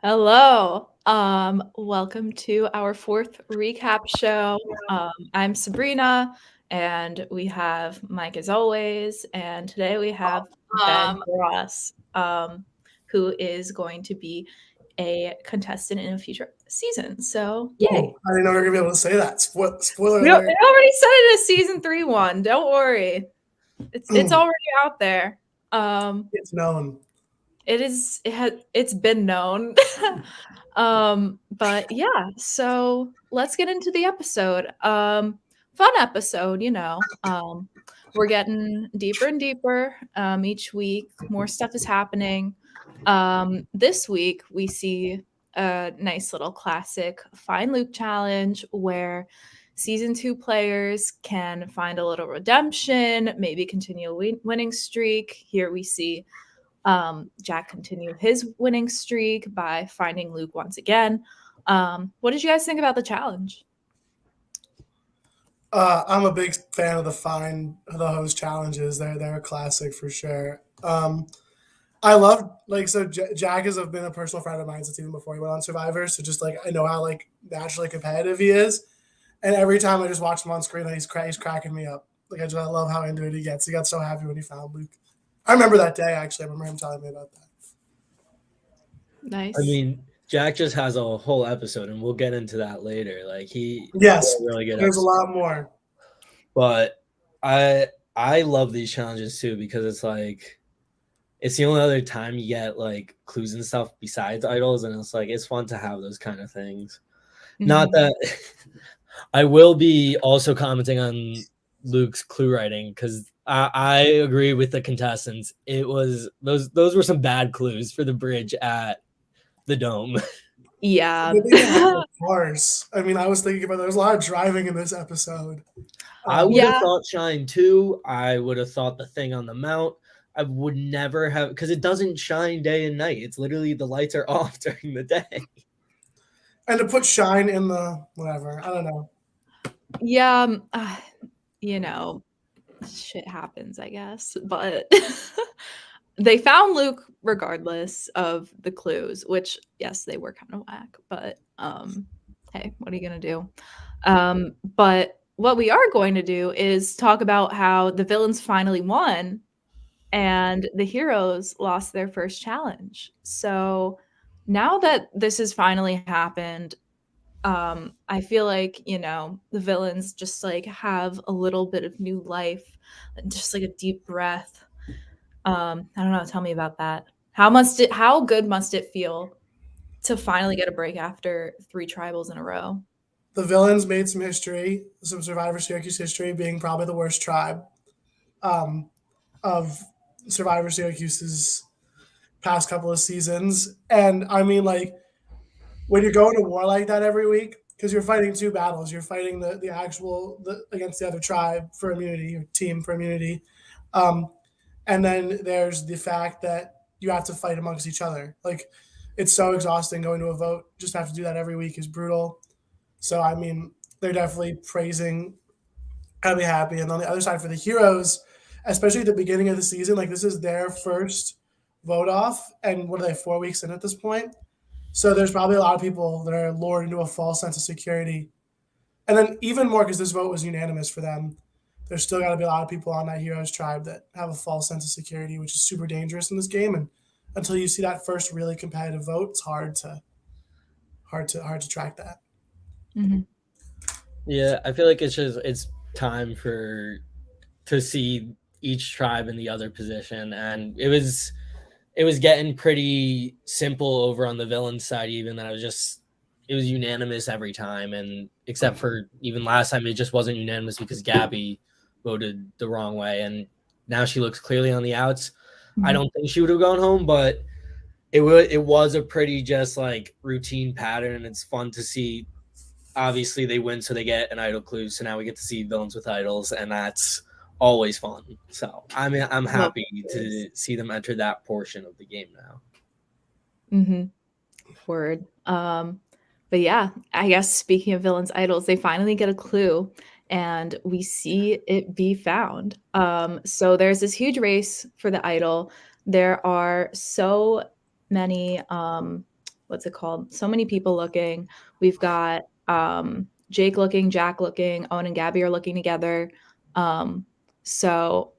Hello. Welcome to our fourth recap show. I'm Sabrina, and we have Mike as always. And today we have Ben Ross, who is going to be a contestant in a future season. So, yay. I didn't know we were gonna be able to say that. Spoiler We alert. already said it as season 3 one. Don't worry. It's already out there. It's known. It's been known. But yeah, so let's get into the episode. Fun episode, we're getting deeper and deeper each week. More stuff is happening. This week we see a nice little classic Find Luke challenge where season 2 players can find a little redemption, maybe continue a winning streak. Here we see Jack continue his winning streak by finding Luke once again. What did you guys think about the challenge? I'm a big fan of the host challenges. They're a classic for sure. I love Jack has been a personal friend of mine since even before he went on Survivor. So just like I know how like naturally competitive he is, and every time I just watch him on screen, he's cracking me up. I love how into it he gets. He got so happy when he found Luke. I remember that day actually. I remember him telling me about that. Nice. I mean, Jack just has a whole episode, and we'll get into that later. Yes, really good. There's a lot more. But I love these challenges too because it's the only other time you get like clues and stuff besides idols, and it's fun to have those kind of things. Mm-hmm. Not that I will be also commenting on Luke's clue writing because I agree with the contestants. It was those were some bad clues for the bridge at the dome. Yeah. Of course. I mean, I was thinking about there's a lot of driving in this episode. I would have thought Shine too. I would have thought the thing on the mount. I would never have, because it doesn't shine day and night. It's literally the lights are off during the day. And to put Shine in the whatever, I don't know. Yeah, shit happens, I guess. But they found Luke regardless of the clues, which yes, they were kind of whack. But hey, what are you gonna do? But what we are going to do is talk about how the villains finally won and the heroes lost their first challenge. So now that this has finally happened, I feel like, the villains just like have a little bit of new life, just like a deep breath. I don't know. Tell me about that. How good must it feel to finally get a break after 3 tribals in a row? The villains made some history, some Survivor Syracuse history, being probably the worst tribe of Survivor Syracuse's past couple of seasons. And I mean, like, when you're going to war like that every week, because you're fighting 2 battles, you're fighting against the other tribe for immunity, or team for immunity. And then there's the fact that you have to fight amongst each other. Like, it's so exhausting going to a vote. Just have to do that every week is brutal. So, I mean, they're definitely praising. I'll be happy. And on the other side, for the heroes, especially at the beginning of the season, like this is their first vote off. And what are they, 4 weeks in at this point? So there's probably a lot of people that are lured into a false sense of security. And then even more because this vote was unanimous for them, there's still got to be a lot of people on that heroes tribe that have a false sense of security, which is super dangerous in this game. And until you see that first really competitive vote, it's hard to track that. Mm-hmm. Yeah, I feel like it's time to see each tribe in the other position, and it was getting pretty simple over on the villain side. Even that it was unanimous every time, and except for even last time, it just wasn't unanimous because Gabby voted the wrong way, and now she looks clearly on the outs. Mm-hmm. I don't think she would have gone home, but it was a pretty just like routine pattern, and it's fun to see. Obviously, they win, so they get an idol clue. So now we get to see villains with idols, and that's always fun. So I mean, I'm happy to see them enter that portion of the game now. Mm-hmm. Word. But yeah, I guess speaking of villains idols, they finally get a clue and we see it be found. So there's this huge race for the idol. There are so many what's it called? So many people looking. We've got Jake looking, Jack looking, Owen and Gabby are looking together. So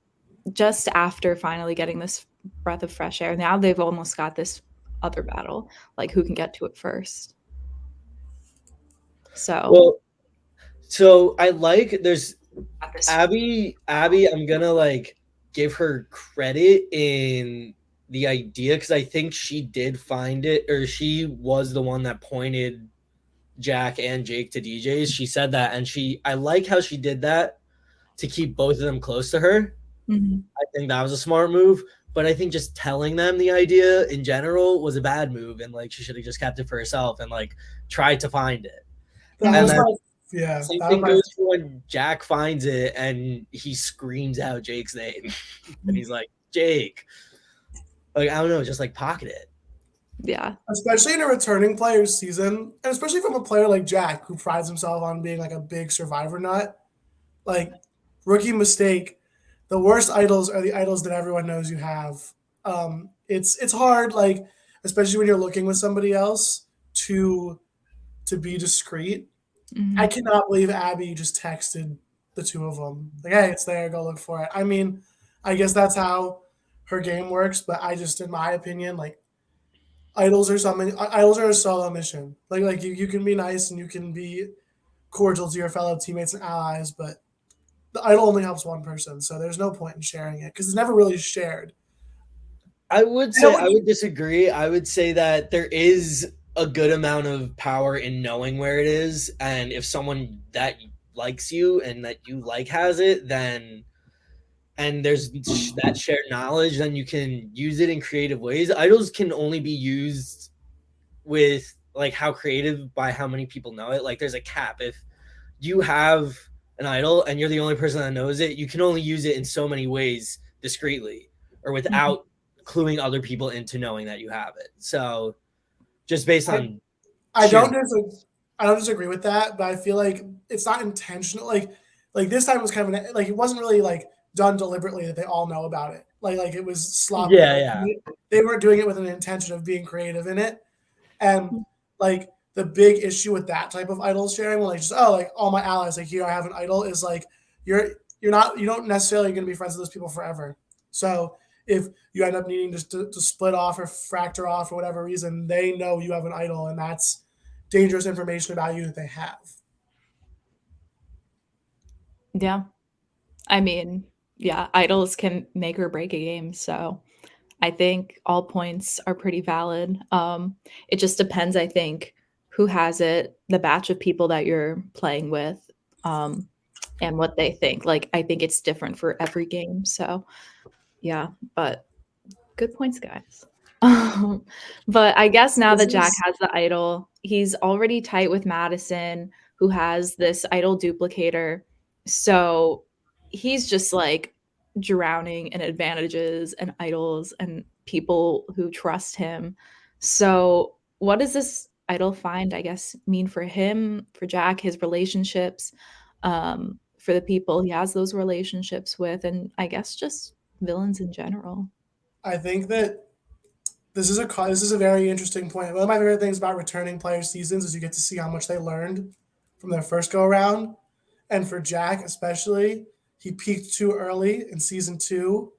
just after finally getting this breath of fresh air, now they've almost got this other battle, like who can get to it first. So I like there's Abby, I'm gonna like give her credit in the idea because I think she did find it, or she was the one that pointed Jack and Jake to DJs. She said that, and I like how she did that to keep both of them close to her. Mhm. I think that was a smart move, but I think just telling them the idea in general was a bad move, and like she should have just kept it for herself and like tried to find it. That was then my same thing goes for when Jack finds it and he screams out Jake's name, and he's like, Jake. Like, I don't know, just like pocket it. Yeah. Especially in a returning player's season, and especially from a player like Jack, who prides himself on being like a big survivor nut. Like, rookie mistake. The worst idols are the idols that everyone knows you have. It's hard, like, especially when you're looking with somebody else to be discreet. Mhm. I cannot believe Abby just texted the two of them. Like, hey, it's there, go look for it. I mean, I guess that's how her game works, but I just, in my opinion, like, idols are something. Idols are a solo mission. Like you can be nice and you can be cordial to your fellow teammates and allies, but the idol only helps one person, so there's no point in sharing it because it's never really shared. I would disagree. I would say that there is a good amount of power in knowing where it is, and if someone that likes you and that you like has it, then and there's that shared knowledge, then you can use it in creative ways. Idols can only be used with like how creative by how many people know it. Like there's a cap. If you have an idol and you're the only person that knows it, you can only use it in so many ways discreetly or without cluing other people into knowing that you have it. So just based on I don't disagree with that, but I feel like it's not intentional. Like this time was kind of like it wasn't really like done deliberately that they all know about it. Like it was sloppy. Yeah. They weren't doing it with an intention of being creative in it. And like the big issue with that type of idol sharing, when like just like all my allies, like here I have an idol, is like you don't necessarily going to be friends with those people forever. So if you end up needing to split off or fracture off for whatever reason, they know you have an idol, and that's dangerous information about you that they have. Yeah. I mean, yeah, idols can make or break a game, so I think all points are pretty valid. It just depends, I think, who has it, the batch of people that you're playing with, and what they think. Like, I think it's different for every game. So, yeah, but good points, guys. But I guess now that Jack has the idol, he's already tight with Madison, who has this idol duplicator. So he's just like drowning in advantages and idols and people who trust him. So what does this idol find, I guess, mean for him, for Jack, his relationships, for the people he has those relationships with, and I guess just villains in general? I think that this is a very interesting point. One of my favorite things about returning player seasons is you get to see how much they learned from their first go around. And for Jack especially, he peaked too early in season 2,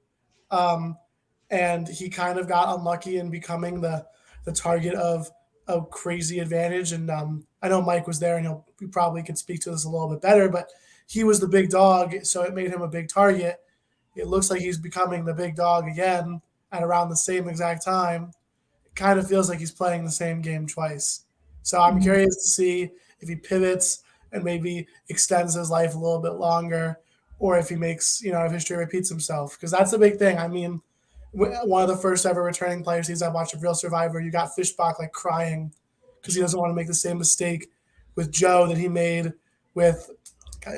and he kind of got unlucky in becoming the target of a crazy advantage. And I know Mike was there, and he probably could speak to this a little bit better, but he was the big dog, so it made him a big target. It looks like he's becoming the big dog again at around the same exact time. It kind of feels like he's playing the same game twice. So I'm curious to see if he pivots and maybe extends his life a little bit longer, or if he makes, if history repeats himself. Because that's the big thing. I mean, one of the first ever returning player seasons I watched of Real Survivor, you got Fishbach like crying because he doesn't want to make the same mistake with Joe that he made with,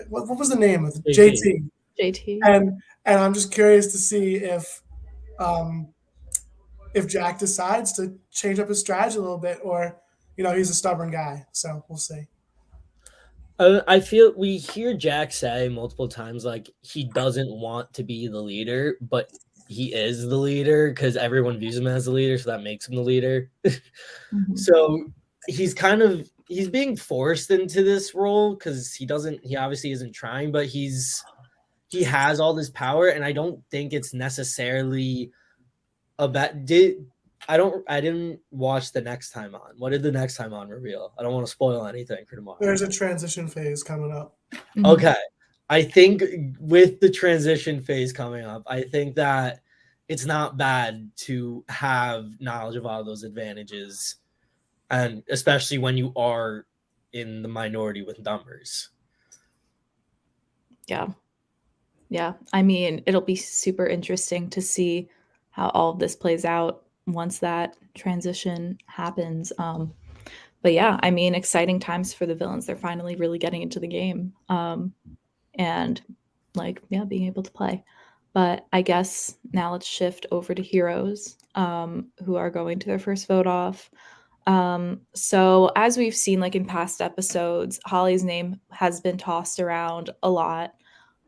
what was the name of it? JT. JT. And I'm just curious to see if Jack decides to change up his strategy a little bit, or he's a stubborn guy. So we'll see. I feel we hear Jack say multiple times like he doesn't want to be the leader, but he is the leader because everyone views him as the leader, so that makes him the leader. Mhm. So he's being forced into this role because he obviously isn't trying, but he has all this power, and I don't think it's necessarily I didn't watch the next time on. What did the next time on reveal? I don't want to spoil anything for tomorrow. There's a transition phase coming up. Mhm. Okay. I think with the transition phase coming up, I think that it's not bad to have knowledge of all those advantages, and especially when you are in the minority with numbers. Yeah. Yeah. I mean, it'll be super interesting to see how all of this plays out once that transition happens. But yeah, I mean, exciting times for the villains. They're finally really getting into the game. And like, yeah, being able to play. But I guess now let's shift over to heroes, who are going to their first vote off. So as we've seen, like in past episodes, Holly's name has been tossed around a lot.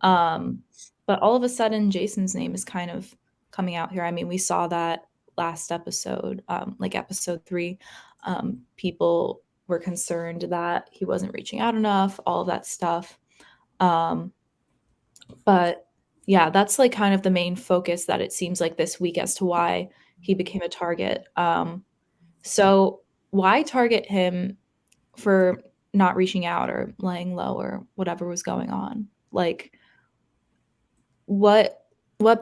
But all of a sudden, Jason's name is kind of coming out here. I mean, we saw that last episode, like episode 3. People were concerned that he wasn't reaching out enough, all of that stuff. But yeah, that's like kind of the main focus that it seems like this week as to why he became a target. So why target him for not reaching out or laying low or whatever was going on? Like what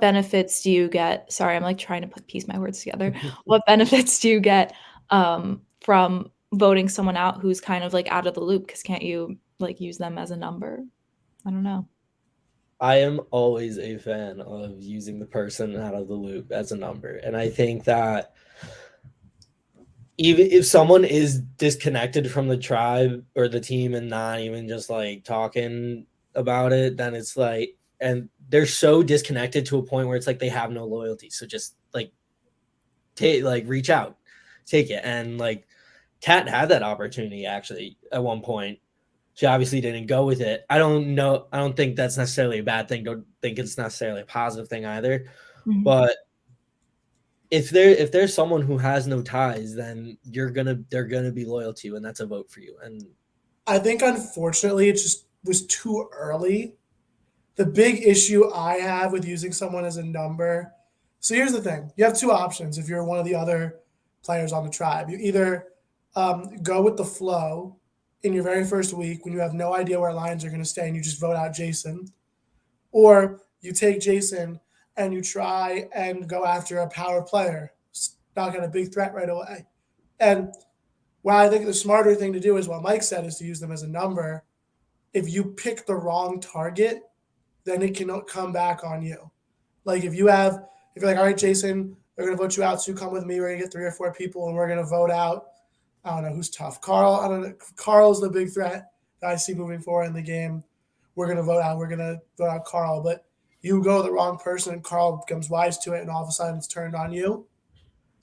benefits do you get? Sorry, I'm like trying to piece my words together. What benefits do you get from voting someone out who's kind of like out of the loop? Because can't you like use them as a number? I don't know. I am always a fan of using the person out of the loop as a number. And I think that even if someone is disconnected from the tribe or the team and not even just like talking about it, then it's like, and they're so disconnected to a point where it's like they have no loyalty. So just like reach out, take it. And like Kat had that opportunity actually at one point. She obviously didn't go with it. I don't know. I don't think that's necessarily a bad thing. Don't think it's necessarily a positive thing either. Mhm. But if there's someone who has no ties, then they're gonna be loyal to you, and that's a vote for you. And I think unfortunately it just was too early. The big issue I have with using someone as a number. So here's the thing: you have two options if you're one of the other players on the tribe. You either go with the flow in your very first week when you have no idea where lines are going to stay and you just vote out Jason, or you take Jason and you try and go after a power player, knock out a big threat right away. And what I think the smarter thing to do is what Mike said, is to use them as a number. If you pick the wrong target, then it can come back on you. Like if you're like, all right, Jason, they're going to vote you out, so you come with me. We're going to get 3 or 4 people, and we're going to vote out. I don't know who's tough. Carl, I don't know. Carl's the big threat that I see moving forward in the game. We're going to vote out. We're going to vote out Carl. But you go the wrong person, and Carl becomes wise to it, and all of a sudden it's turned on you.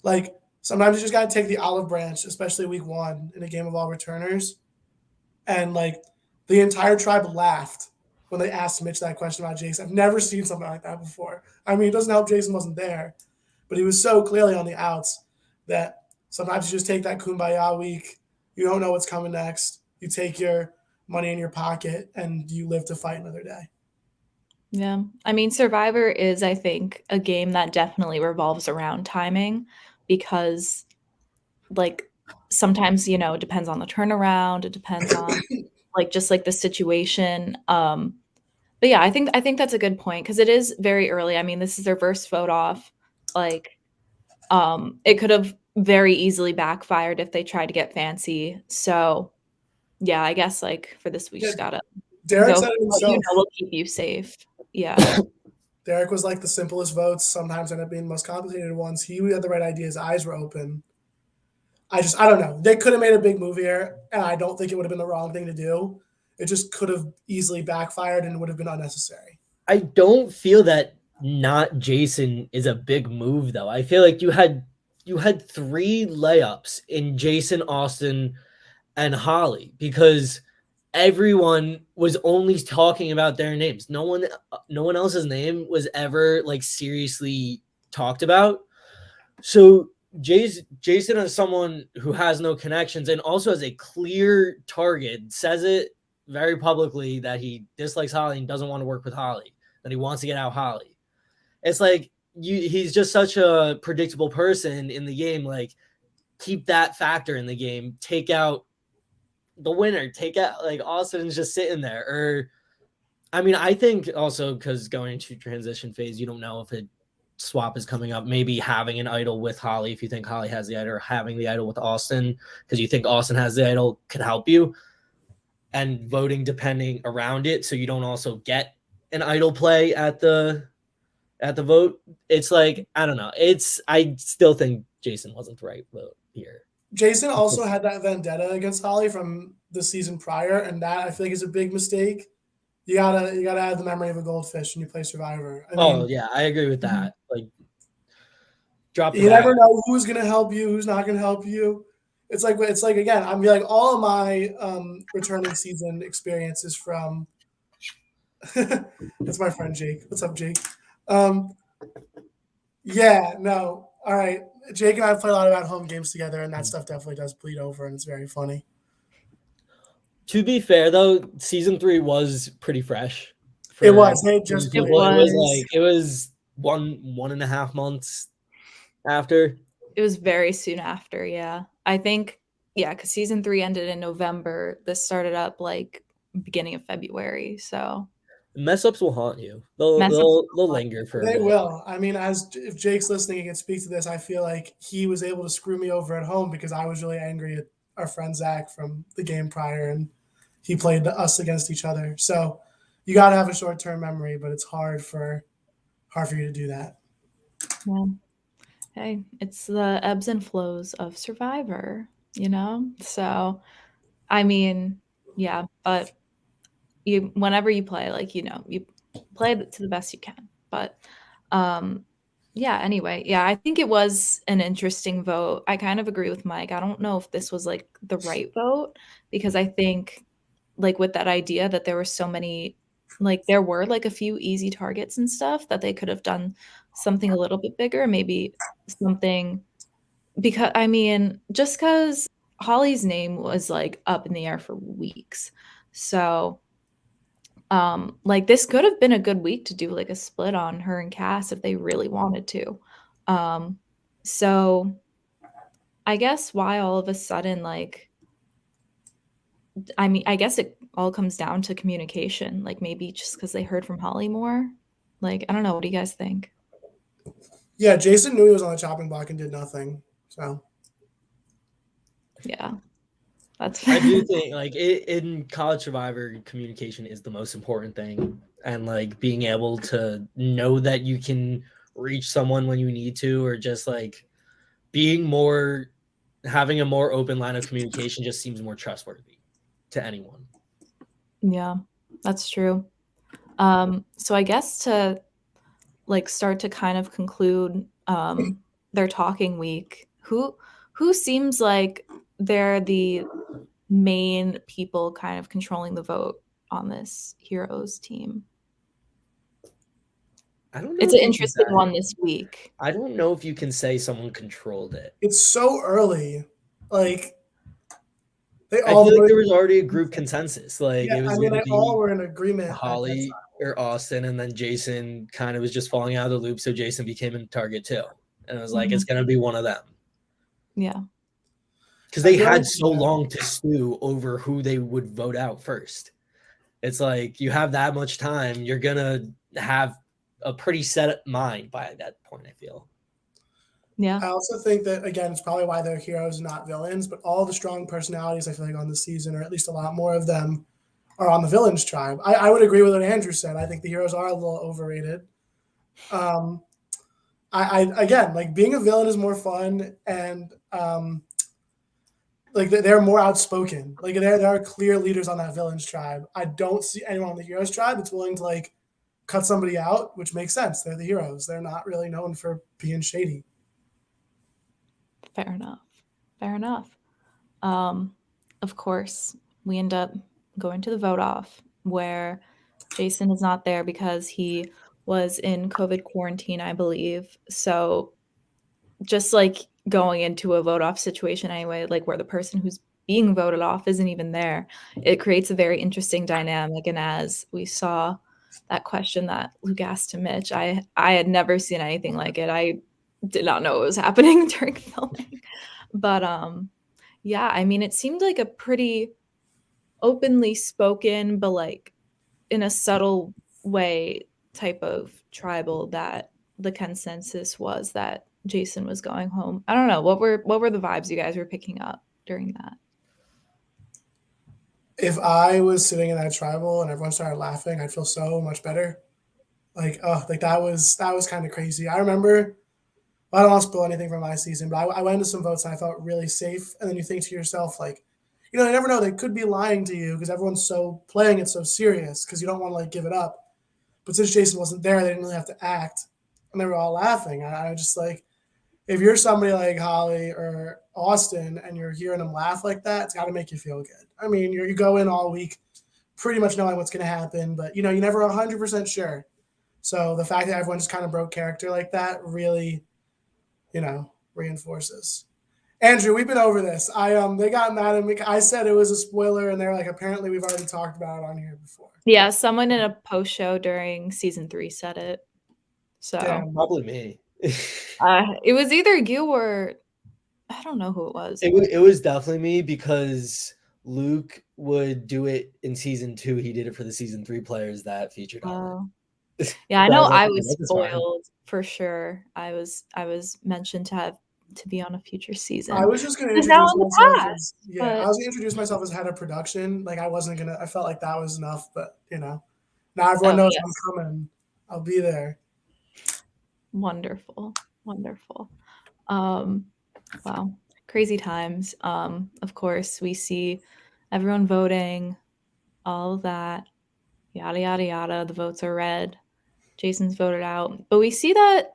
Like sometimes you just got to take the olive branch, especially week 1 in a game of all returners. And like the entire tribe laughed when they asked Mitch that question about Jason. I've never seen something like that before. I mean, it doesn't help Jason wasn't there, but he was so clearly on the outs that sometimes you just take that kumbaya week. You don't know what's coming next. You take your money in your pocket and you live to fight another day. Yeah. I mean, Survivor is, I think, a game that definitely revolves around timing because, like, sometimes, you know, it depends on the turnaround. It depends on, like, just like the situation. But yeah, I think that's a good point because it is very early. I mean, this is their first vote off. Like, it could have very easily backfired if they tried to get fancy. So, yeah, I guess like for this, we just gotta Derek go. said it You himself. know, we'll keep you safe. Yeah. Derek was like the simplest votes, sometimes end up being the most complicated ones. He had the right idea. His eyes were open. I don't know. They could have made a big move here, and I don't think it would have been the wrong thing to do. It just could have easily backfired and would have been unnecessary. I don't feel that not Jason is a big move though. I feel like you had 3 layups in Jason, Austin, and Holly because everyone was only talking about their names. No one else's name was ever like seriously talked about. So Jason is someone who has no connections and also has a clear target, says it very publicly that he dislikes Holly and doesn't want to work with Holly, that he wants to get out Holly. It's like he's just such a predictable person in the game. Like, keep that factor in the game. Take out the winner. Take out, like, Austin's just sitting there. Or, I mean, I think also because going into transition phase, you don't know if a swap is coming up. Maybe having an idol with Holly, if you think Holly has the idol, or having the idol with Austin because you think Austin has the idol, could help you. And voting depending around it, so you don't also get an idol play at the vote. It's like, I don't know. I still think Jason wasn't the right vote here. Jason also had that vendetta against Holly from the season prior, and that I feel like is a big mistake. You gotta have the memory of a goldfish when you play Survivor. I mean, Yeah, I agree with that. Like, drop the you bag. never know who's gonna help you, who's not gonna help you. It's like again, I'm like all of my returning season experiences from. That's my friend Jake. What's up, Jake? Yeah, no, all right. Jake and I play a lot about home games together, and that stuff definitely does bleed over, and it's very funny. To be fair, though, season 3 was pretty fresh. It was. They just it was 1.5 months after. It was very soon after, yeah. I think, yeah, because season 3 ended in November. This started up like beginning of February. So mess ups will haunt you. They'll linger for a bit. They will. I mean, if Jake's listening and can speak to this, I feel like he was able to screw me over at home because I was really angry at our friend Zach from the game prior, and he played us against each other. So you got to have a short-term memory, but it's hard for you to do that. Yeah. Hey, it's the ebbs and flows of Survivor, you know? So, I mean, yeah, but whenever you play, like, you know, you play to the best you can. But yeah, anyway, yeah, I think it was an interesting vote. I kind of agree with Mike. I don't know if this was like the right vote because I think like with that idea that there were so many, like there were like a few easy targets and stuff that they could have done something a little bit bigger, maybe something, because I mean, just because Holly's name was like up in the air for weeks. So like this could have been a good week to do like a split on her and Cass if they really wanted to. So I guess why all of a sudden, like, I mean, I guess it all comes down to communication. Like maybe just because they heard from Holly more. Like, I don't know. What do you guys think? Yeah, Jason knew he was on the chopping block and did nothing. So yeah, that's. I do think like in College Survivor, communication is the most important thing, and like being able to know that you can reach someone when you need to, or just like having a more open line of communication just seems more trustworthy to anyone. Yeah, that's true. So I guess to like start to kind of conclude their talking week, who seems like they're the main people kind of controlling the vote on this Heroes team? I don't know. It's an interesting one this week. I don't know if you can say someone controlled it. It's so early. Like I feel like there was already a group consensus. Like yeah, it was they all were in agreement. Holly or Austin, and then Jason kind of was just falling out of the loop, so Jason became a target too. And it was like, it's gonna be one of them. Yeah. Because they had so long to stew over who they would vote out first. It's like you have that much time, you're gonna have a pretty set mind by that point, I feel. Yeah. I also think that, again, it's probably why they're heroes, not villains, but all the strong personalities I feel like on the season, or at least a lot more of them, are on the villains tribe. I would agree with what Andrew said. I think the heroes are a little overrated. I again, like being a villain is more fun, and like they're more outspoken. Like there are clear leaders on that villains tribe. I don't see anyone on the heroes tribe that's willing to like cut somebody out, which makes sense. They're the heroes. They're not really known for being shady. Fair enough. Fair enough. Of course, we end up going to the vote off where Jason is not there because he was in COVID quarantine, I believe. So just like going into a vote off situation anyway, like where the person who's being voted off isn't even there, it creates a very interesting dynamic. And as we saw that question that Luke asked to Mitch, I had never seen anything like it. I did not know what was happening during filming. But yeah, I mean, it seemed like a pretty openly spoken, but like in a subtle way type of tribal that the consensus was that Jason was going home. I don't know. What were the vibes you guys were picking up during that? If I was sitting in that tribal and everyone started laughing, I'd feel so much better. Like, oh, like that was kind of crazy. I remember, I don't want to spoil anything from my season, but I went into some votes and I felt really safe. And then you think to yourself, like, you know, you never know, they could be lying to you because everyone's so playing it so serious because you don't want to like give it up. But since Jason wasn't there, they didn't really have to act, and they were all laughing. I just like, if you're somebody like Holly or Austin and you're hearing them laugh like that, it's got to make you feel good. I mean, you go in all week pretty much knowing what's going to happen, but you know, you're never 100% sure. So the fact that everyone just kind of broke character like that really, you know, reinforces. Andrew, we've been over this. They got mad at me. I said it was a spoiler, and they're like, apparently we've already talked about it on here before. Yeah, someone in a post show during season 3 said it. So Damn. Probably me. It was either you or I don't know who it was. It was definitely me because Luke would do it in season 2. He did it for the season 3 players that featured on it. Yeah, I So know like, I was "This is fine." spoiled for sure. I was mentioned to be on a future season. I was just going to It's now introduce in the myself past, as but- I was going to introduce myself as head of production. Like I wasn't gonna. I felt like that was enough, but you know, now everyone knows yes. I'm coming. I'll be there. Wonderful. Wow, crazy times. Of course, we see everyone voting, all of that, yada yada yada. The votes are read. Jason's voted out, but we see that.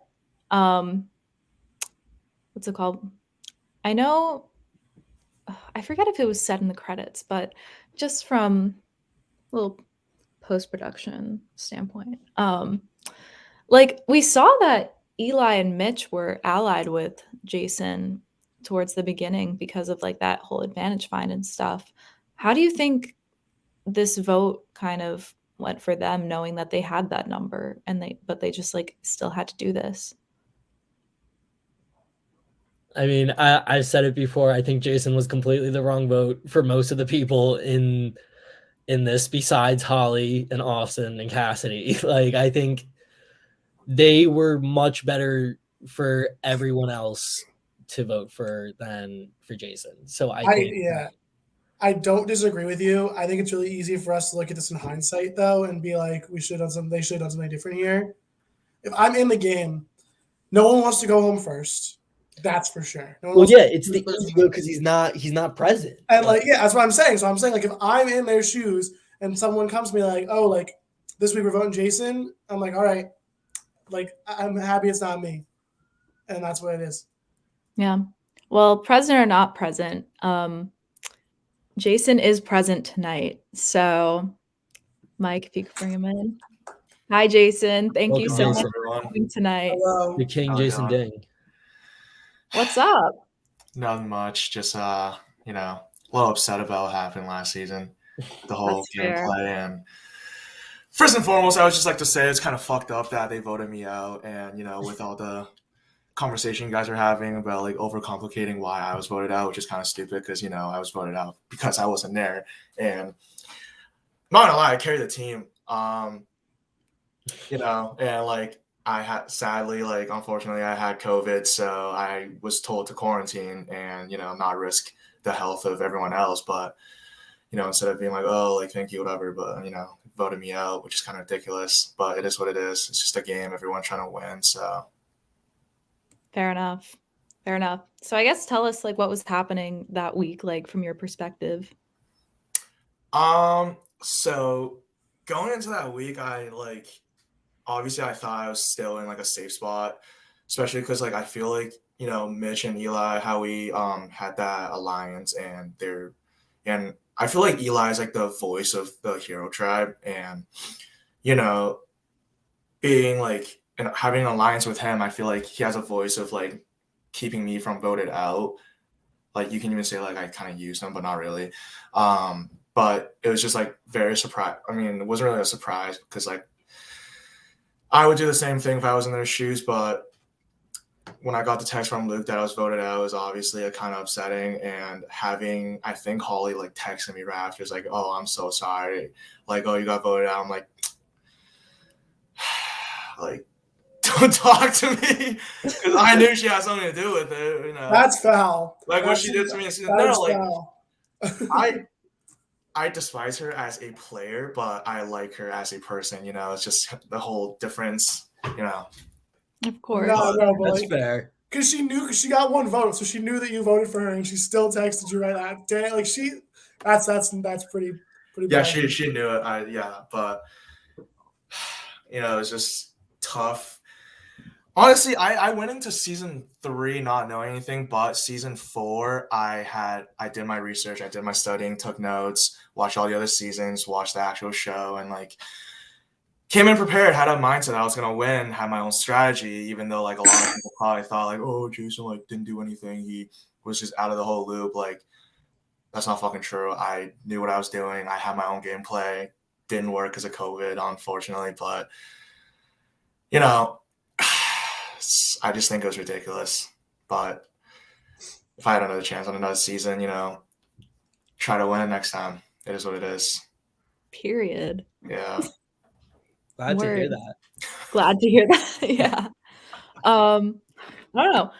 What's it called? I know. I forget if it was said in the credits, but just from a little post-production standpoint, like we saw that Eli and Mitch were allied with Jason towards the beginning because of like that whole advantage find and stuff. How do you think this vote kind of went for them, knowing that they had that number and they just like still had to do this? I mean, I've said it before. I think Jason was completely the wrong vote for most of the people in this, besides Holly and Austin and Cassidy. Like, I think they were much better for everyone else to vote for than for Jason. So I think I don't disagree with you. I think it's really easy for us to look at this in hindsight though and be like, they should have done something different here. If I'm in the game, no one wants to go home first. That's for sure. No one well, wants yeah, to it's the easy vote because he's not present. And like, yeah, that's what I'm saying. So I'm saying like, if I'm in their shoes and someone comes to me like, oh, like this week we're voting Jason, I'm like, all right, like I'm happy it's not me, and that's what it is. Yeah. Well, present or not present, Jason is present tonight. So, Mike, if you could bring him in. Hi, Jason. Thank you Welcome, so Jason. much for coming tonight. Hello. The King, How's it Jason going? Ding. What's up? Nothing much. Just a little upset about what happened last season. The whole That's fair. gameplay. And first and foremost, I would just like to say it's kind of fucked up that they voted me out. And with all the conversation you guys are having about like overcomplicating why I was voted out, which is kind of stupid because I was voted out because I wasn't there. And I'm not gonna lie, I carried the team. And like I had sadly, like unfortunately, I had COVID, so I was told to quarantine and not risk the health of everyone else. But instead of being like, oh, like thank you, whatever, but voted me out, which is kind of ridiculous. But it is what it is. It's just a game. Everyone's trying to win. So Fair enough. So I guess tell us like what was happening that week, like from your perspective. So going into that week, obviously I thought I was still in like a safe spot, especially because like I feel like Mitch and Eli, how we had that alliance, and I feel like Eli is like the voice of the hero tribe, and being like and having an alliance with him, I feel like he has a voice of like keeping me from voted out. Like you can even say like I kind of used him, but not really. But it was just like very surprise. I mean, it wasn't really a surprise because like I would do the same thing if I was in their shoes, but when I got the text from Luke that I was voted out, it was obviously a kind of upsetting. And having, I think Holly like texted me right after, it's like, "Oh, I'm so sorry." Like, "Oh, you got voted out." I'm like, like, don't talk to me, because I knew she had something to do with it. You know, That's foul. like what That's, she did to me. that is Like foul. I despise her as a player, but I like her as a person. You know, it's just the whole difference. You know. Of course. No, but That's like, fair. because she got one vote, so she knew that you voted for her, and she still texted you right that day. Like that's pretty Yeah, bad. she knew it. But you know, it's just tough. Honestly, I went into season 3 not knowing anything, but season 4 I did my research, I did my studying, took notes, watched all the other seasons, watched the actual show, and like came in prepared, had a mindset that I was gonna win, had my own strategy, even though like a lot of people probably thought like, "Oh, Jason like didn't do anything, he was just out of the whole loop." Like that's not fucking true. I knew what I was doing. I had my own gameplay. Didn't work because of COVID, unfortunately, but you know, I just think it was ridiculous. But if I had another chance on another season, you know, try to win next time. It is what it is. Period. Yeah. Glad to hear Word. that. Glad to hear that. Yeah. I don't know.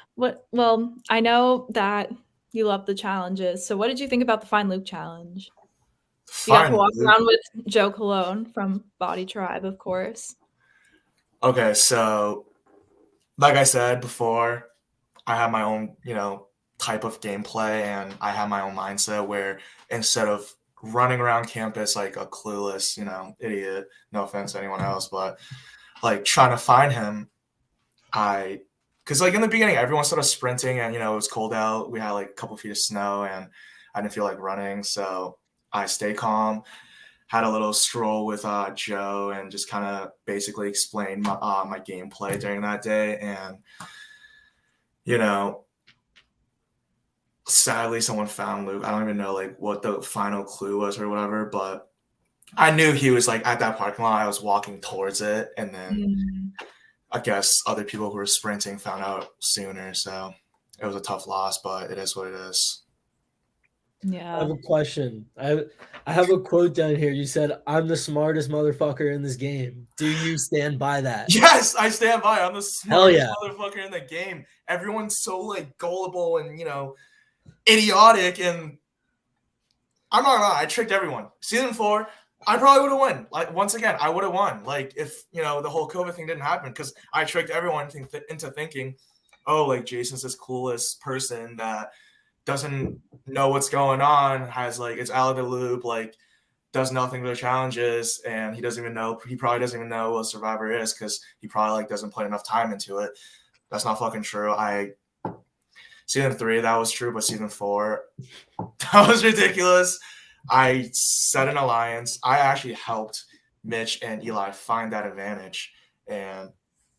Well, I know that you love the challenges. So what did you think about the Find Luke challenge? You got to walk around with Joe Cologne from Body Tribe, of course. Okay, so like I said before, I have my own, you know, type of gameplay, and I have my own mindset where instead of running around campus like a clueless, you know, idiot, no offense to anyone else, but like trying to find him, because like in the beginning, everyone started sprinting, and you know it was cold out. We had like a couple feet of snow, and I didn't feel like running, so I stayed calm. Had a little stroll with Joe, and just kind of basically explained my gameplay during that day. And you know, sadly, someone found Luke. I don't even know like what the final clue was or whatever, but I knew he was like at that parking lot. I was walking towards it, and then I guess other people who were sprinting found out sooner. So it was a tough loss, but it is what it is. Yeah. I have a question. I have a quote down here. You said, "I'm the smartest motherfucker in this game." Do you stand by that? Yes, I stand by. I'm the smartest motherfucker in the game. Everyone's so like gullible and, you know, idiotic, and I'm not gonna lie, I tricked everyone. Season 4, I probably would have won. Like once again, I would have won. Like if, you know, the whole COVID thing didn't happen, because I tricked everyone into thinking, oh, like Jason's this coolest person that doesn't know what's going on, has like it's out of the loop, like does nothing to the challenges, and he probably doesn't even know what Survivor is, because he probably like doesn't put enough time into it. That's not fucking true. Season 3, that was true, but season 4, that was ridiculous. I set an alliance. I actually helped Mitch and Eli find that advantage, and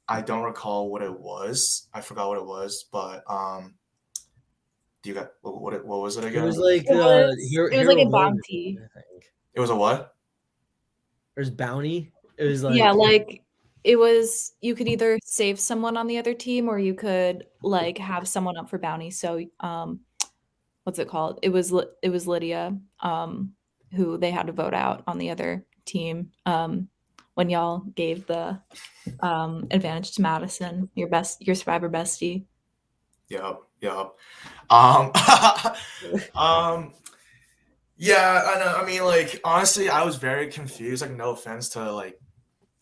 I don't recall what it was. I forgot what it was, but do you got what was it again? It was like it was like a bounty. I think It was a what? There's bounty. It was like, yeah, like it was, you could either save someone on the other team, or you could like have someone up for bounty. So what's it called? It was Lydia, who they had to vote out on the other team, when y'all gave the advantage to Madison, your Survivor bestie. Yep. Yeah, I know. I mean, like, honestly, I was very confused. Like, no offense to like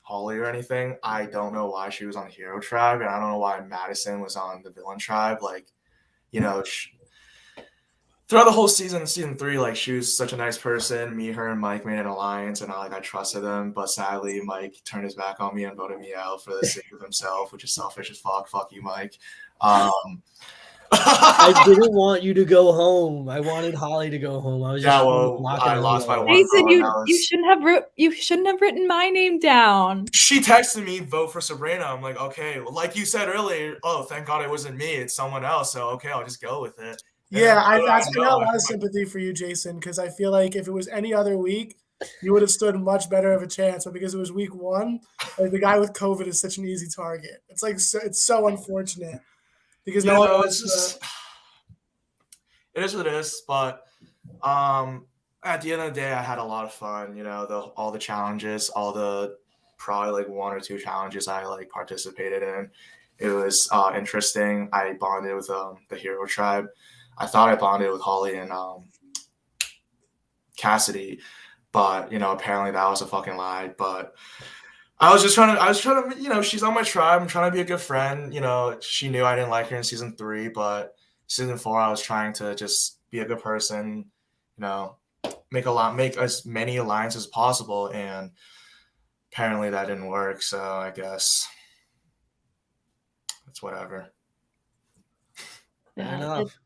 Holly or anything. I don't know why she was on the hero tribe, and I don't know why Madison was on the villain tribe. Like, you know, throughout the whole season 3, like she was such a nice person. Me, her, and Mike made an alliance, and I trusted them. But sadly, Mike turned his back on me and voted me out for the sake of himself, which is selfish as fuck. Fuck you, Mike. I didn't want you to go home. I wanted Holly to go home. I was Yeah, just well, knocking I her lost by away. one. Jason, vote, and that you was- shouldn't have written my name down. She texted me, vote for Sabrina. I'm like, okay, well, like you said earlier, oh, thank God it wasn't me, it's someone else. So okay, I'll just go with it. And Yeah, then, I little got did a know, lot of sympathy for you, Jason, because I feel like if it was any other week, you would have stood much better of a chance. But because it was week 1, like the guy with COVID is such an easy target. It's like it's so unfortunate because you no one know, wants it's just it is what it is. But at the end of the day, I had a lot of fun. You know, all the challenges, all the probably like 1 or 2 challenges I like participated in. It was interesting. I bonded with the Hero Tribe. I thought I bonded with Holly and Cassidy, but you know, apparently that was a fucking lie. But I was trying to, you know, she's on my tribe. I'm trying to be a good friend. You know, she knew I didn't like her in season 3, but season 4, I was trying to just be a good person. You know, make as many alliances as possible, and apparently that didn't work. So I guess it's whatever. Fair Yeah, enough.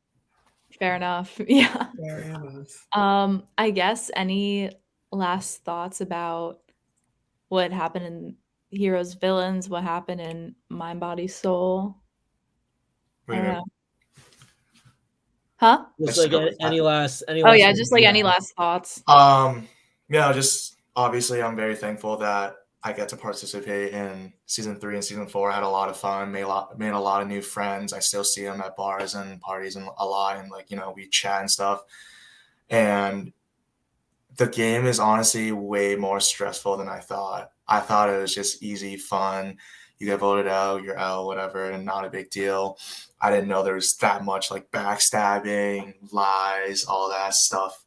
fair enough. Yeah. fair enough. I guess any last thoughts about what happened in Heroes Villains, what happened in Mind Body Soul? What I do you don't mean? know. Huh? Just That's like totally any fine. last Oh yeah, just like any last thoughts. Yeah, just obviously I'm very thankful that I get to participate in season 3 and season 4. I had a lot of fun, made a lot of new friends. I still see them at bars and parties and a lot, and like, you know, we chat and stuff. And the game is honestly way more stressful than I thought. I thought it was just easy, fun. You get voted out, you're out, whatever, and not a big deal. I didn't know there was that much like backstabbing, lies, all that stuff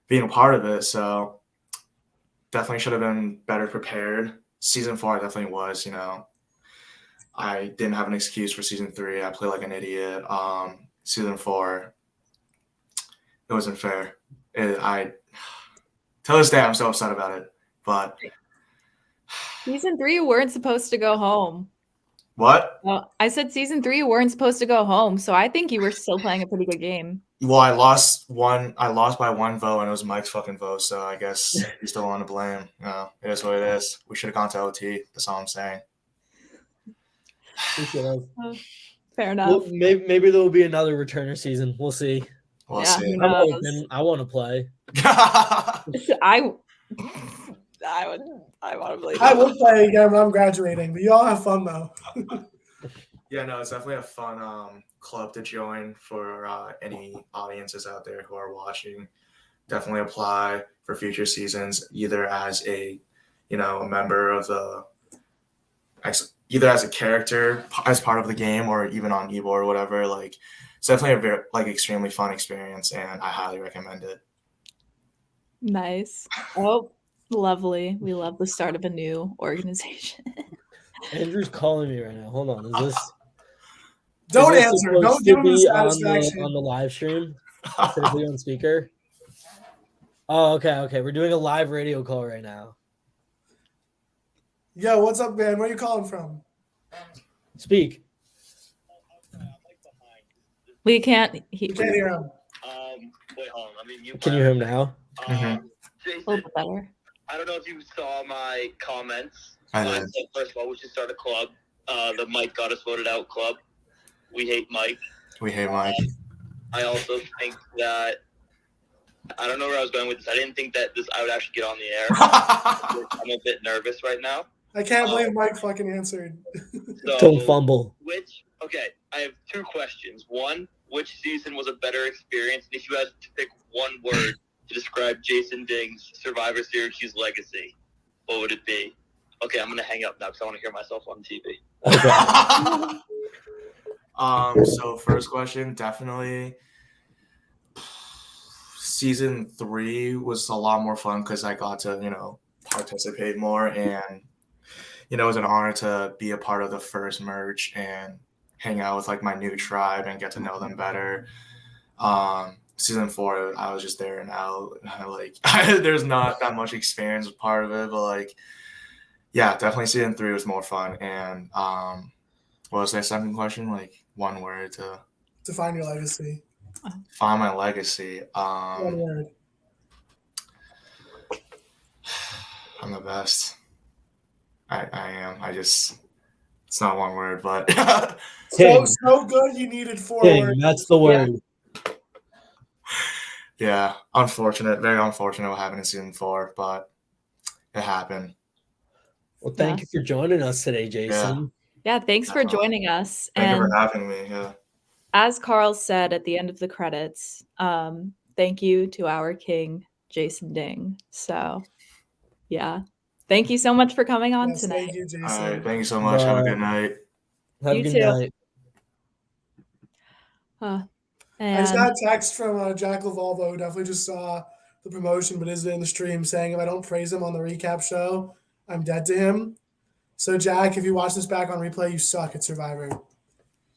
being a part of it. So definitely should have been better prepared. Season 4, I definitely was, you know. I didn't have an excuse for season 3. I played like an idiot. Season 4, it wasn't fair. To this day, I'm so upset about it. But Season 3, you weren't supposed to go home. what? Well, I said season 3, you weren't supposed to go home, so I think you were still playing a pretty good game. Well, I lost by 1 vote, and it was Mike's fucking vote. So I guess he's still on to blame. You know, it is what it is. We should have gone to OT. That's all I'm saying. We should have. Fair enough. Well, maybe there will be another returner season. We'll see. We'll Yeah, see. who I'm knows? open. I want to play. I want to believe I it. will play again when I'm graduating, but you all have fun though. Yeah, no, it's definitely a fun club to join for any audiences out there who are watching. Definitely apply for future seasons, either as a member of either as a character as part of the game, or even on Evo or whatever. Like, it's definitely a very extremely fun experience, and I highly recommend it. Nice. Oh, lovely. We love the start of a new organization. Andrew's calling me right now. Hold on. Is this? Don't is this answer. supposed Don't to give him the be satisfaction. on the live stream instead of be on speaker? Oh, okay. We're doing a live radio call right now. Yo, what's up, man? Where are you calling from? Speak. We can't. We can't hear him. Wait, hold on. Let me mute. Can you hear him now? A little Jason, bit better. I don't know if you saw my comments. I I did. said, first of all, we should start a club. The Mike got us voted out club. We hate Mike. We hate Mike. I also think that I don't know where I was going with this. I didn't think that I would actually get on the air. I'm a bit nervous right now. I can't believe Mike fucking answered. So, Don't fumble. Okay, I have 2 questions. One, which season was a better experience? And if you had to pick one word to describe Jason Ding's Survivor Syracuse legacy, what would it be? Okay, I'm going to hang up now because I want to hear myself on TV. Okay. So first question, definitely season 3 was a lot more fun because I got to, participate more, and it was an honor to be a part of the first merge and hang out with like my new tribe and get to know them better. Season 4, I was just there and out. There's not that much experience as part of it, but yeah, definitely season 3 was more fun. And what was that second question? Like one word to Define your legacy. Find my legacy. One word. I'm the best. I am. It's not one word, but King. So good you needed 4 King, words. that's the word. yeah, unfortunate, very unfortunate what happened in season 4, but it happened. Well, thank you for joining us today, Jason. Yeah, thanks for joining us. Thank you And for having me. Yeah. as Carl said at the end of the credits, thank you to our king, Jason Ding. So, yeah. Thank you so much for coming on Yes, tonight. thank you, Jason. All right. Thank you so much. Have a Bye. good night. Have You a good too. night. I just And got a text from Jack Lavalvo, who definitely just saw the promotion but isn't in the stream, saying if I don't praise him on the recap show, I'm dead to him. So, Jack, if you watch this back on replay, you suck at Survivor.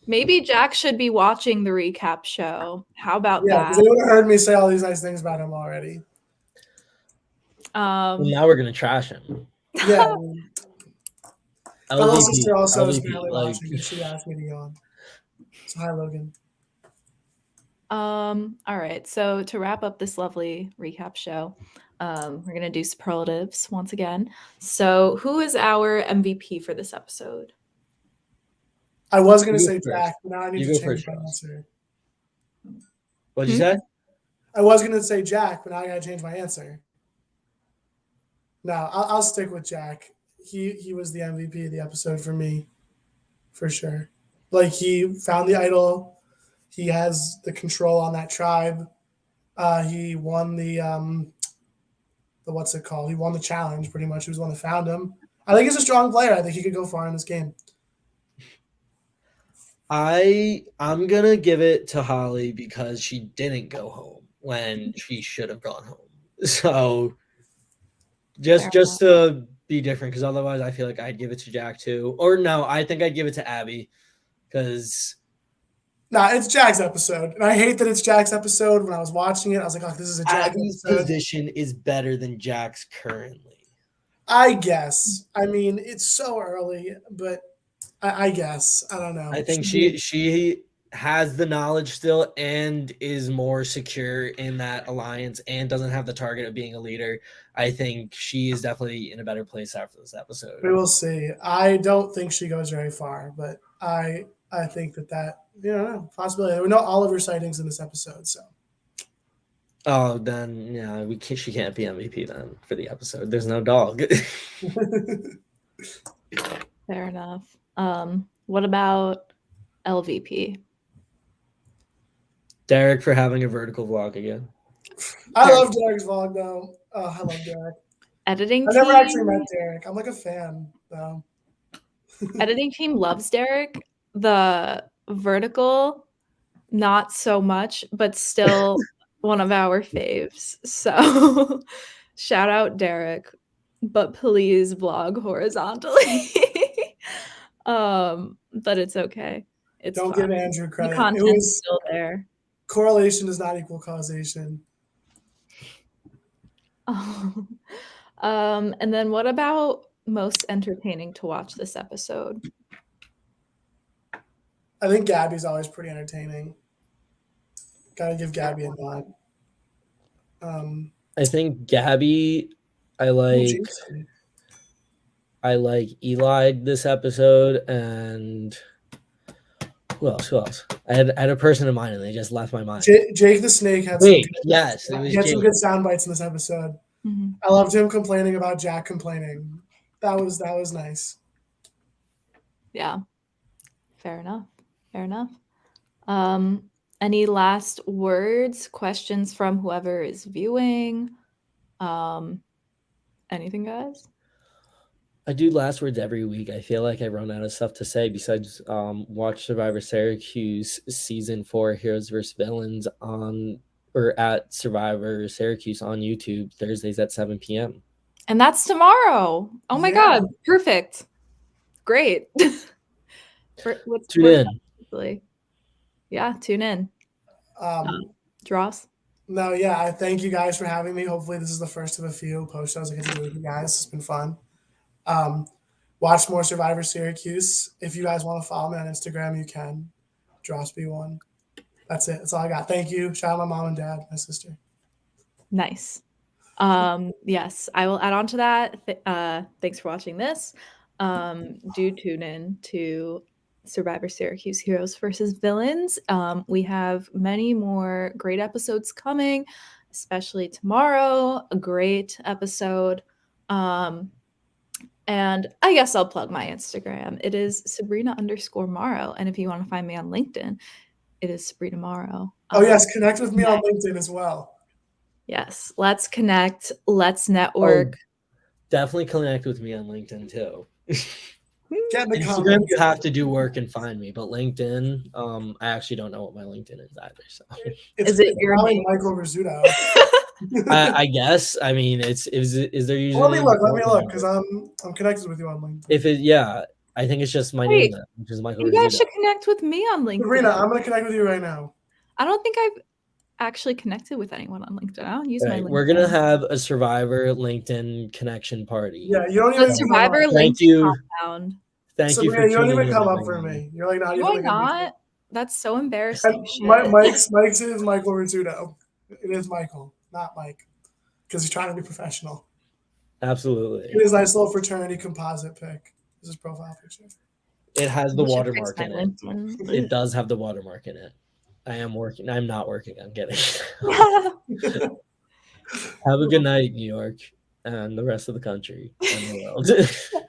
maybe Jack should be watching the recap show. How about Yeah, because that? they would have heard me say all these nice things about him already. Well, now we're gonna trash him. Yeah. I mean, my little LVP, sister also is LVP, barely like- watching because she asked me to go on. So, hi, Logan. All right. So to wrap up this lovely recap show, we're gonna do superlatives once again. So who is our MVP for this episode? I was going to You say go first. Jack, but now I need You to go change first, my Ross. answer. What'd you say? I was going to say Jack, but now I got to change my answer. No, I'll stick with Jack. He was the MVP of the episode for me, for sure. Like, he found the idol. He has the control on that tribe. He won the what's it called? He won the challenge pretty much. He was the one that found him. I think he's a strong player. I think he could go far in this game. I'm gonna give it to Holly because she didn't go home when she should have gone home. So just to be different, because otherwise I feel like I'd give it to Jack too. Or no, I think I'd give it to Abby because Nah, it's Jack's episode. And I hate that it's Jack's episode. When I was watching it, I was like, oh, this is a Jack Abby's episode. position is better than Jack's currently. I guess. I mean, it's so early, but I guess. I don't know. I think she has the knowledge still and is more secure in that alliance and doesn't have the target of being a leader. I think she is definitely in a better place after this episode. We will see. I don't think she goes very far, but I think that possibility. There were no Oliver sightings in this episode, so. Oh, then yeah, she can't be MVP then for the episode. There's no dog. Fair enough. What about LVP? Derek for having a vertical vlog again. I love Derek's vlog, though. Oh, I love Derek. Editing I team. never actually met Derek. I'm like a fan, though. Editing team loves Derek. The vertical, not so much, but still one of our faves. So shout out Derek, but please vlog horizontally. But it's okay. It's Don't fine. give Andrew The credit. content is still there. Correlation does not equal causation. And then what about most entertaining to watch this episode? I think Gabby's always pretty entertaining. Gotta give Gabby a nod. I think Gabby, I like Eli this episode, and who else? I had a person in mind and they just left my mind. Jake the Snake had Wait, yes, it was he had some Jake. good sound bites in this episode. Mhm. I loved him complaining about Jack complaining. That was nice. Yeah. Fair enough. Any last words, questions from whoever is viewing? Anything, guys? I do last words every week. I feel like I run out of stuff to say besides watch Survivor Syracuse season 4 Heroes vs. Villains at Survivor Syracuse on YouTube Thursdays at 7 p.m. And that's tomorrow. Oh my God. Perfect. Great. Tune in. Yeah, tune in. Dross? No, yeah, I thank you guys for having me. Hopefully this is the first of a few post shows I get to do with you guys. It's been fun. Watch more Survivor Syracuse. If you guys want to follow me on Instagram, you can. DrossB1. That's it. That's all I got. Thank you. Shout out my mom and dad, my sister. Nice. Yes, I will add on to that. Thanks for watching this. Do tune in to Survivor Syracuse Heroes versus Villains. We have many more great episodes coming, especially tomorrow. A great episode. And I guess I'll plug my Instagram. It is Sabrina_Morrow. And if you want to find me on LinkedIn, it is Sabrina Morrow. Oh, yes. Connect with me on LinkedIn as well. Yes. Let's connect. Let's network. Definitely connect with me on LinkedIn too. Get in the Instagram, comments. you have to do work and find me, but LinkedIn, I actually don't know what my LinkedIn is either. So Is it your probably name? Michael Rizzuto. I guess. I mean, is there usually? Let me look, because I'm connected with you on LinkedIn. If it, yeah, I think it's just my name, then, which is Michael You guys Rizzuto. should connect with me on LinkedIn. Sabrina, I'm going to connect with you right now. I don't think I've actually connected with anyone on LinkedIn. I don't use my LinkedIn. We're gonna have a Survivor LinkedIn connection party. Yeah, you don't The even Survivor Thank LinkedIn you. compound. Thank you Sabrina, for you don't tuning even in, come up for everyone. me. You're like not even. Why like, not? That's so embarrassing. And Shit. Mike's is Michael Rizzuto. It is Michael, not Mike, because he's trying to be professional. Absolutely. It is a nice little fraternity composite pic. This is profile picture. It has the You should fix watermark my in it. LinkedIn. It does have the watermark in it. I'm not working on getting it. Have a good night, New York, and the rest of the country and the world.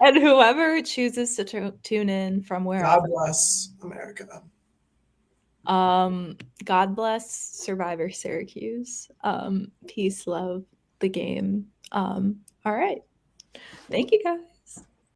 And whoever chooses to tune in from wherever. God bless America. God bless Survivor Syracuse. Peace, love, the game. All right. Thank you guys.